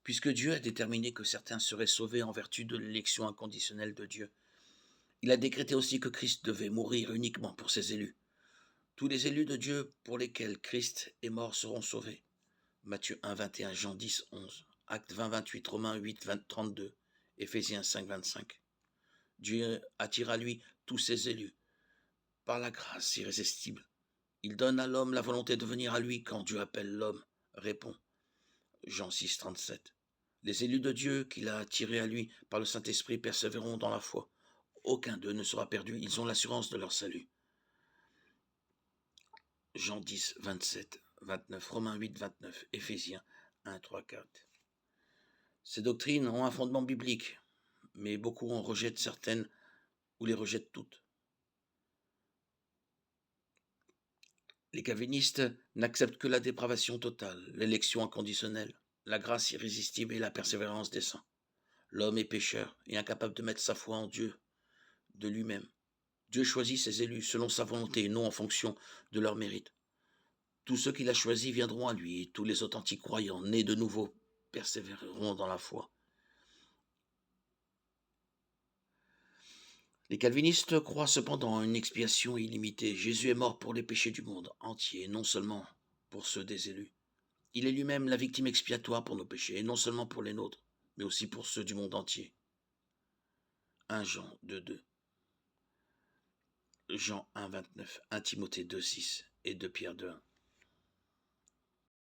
Puisque Dieu a déterminé que certains seraient sauvés en vertu de l'élection inconditionnelle de Dieu, il a décrété aussi que Christ devait mourir uniquement pour ses élus. Tous les élus de Dieu pour lesquels Christ est mort seront sauvés. Matthieu 1, 21, Jean 10, 11, Actes 20, 28, Romains 8, 20, 32, Éphésiens 5, 25. Dieu attire à lui tous ses élus par la grâce irrésistible. Il donne à l'homme la volonté de venir à lui quand Dieu appelle l'homme, répond. Jean 6, 37. Les élus de Dieu qu'il a attirés à lui par le Saint-Esprit persévéreront dans la foi. Aucun d'eux ne sera perdu, ils ont l'assurance de leur salut. Jean 10, 27, 29, Romains 8, 29, Éphésiens 1, 3, 4. Ces doctrines ont un fondement biblique, mais beaucoup en rejettent certaines ou les rejettent toutes. Les calvinistes n'acceptent que la dépravation totale, l'élection inconditionnelle, la grâce irrésistible et la persévérance des saints. L'homme est pécheur et incapable de mettre sa foi en Dieu, de lui-même. Dieu choisit ses élus selon sa volonté et non en fonction de leur mérite. Tous ceux qu'il a choisis viendront à lui et tous les authentiques croyants, nés de nouveau, persévéreront dans la foi. Les calvinistes croient cependant en une expiation illimitée. Jésus est mort pour les péchés du monde entier, non seulement pour ceux des élus. Il est lui-même la victime expiatoire pour nos péchés, et non seulement pour les nôtres, mais aussi pour ceux du monde entier. 1 Jean 2, 2. Jean 1, 29, 1 Timothée 2, 6 et 2 Pierre 2, 1.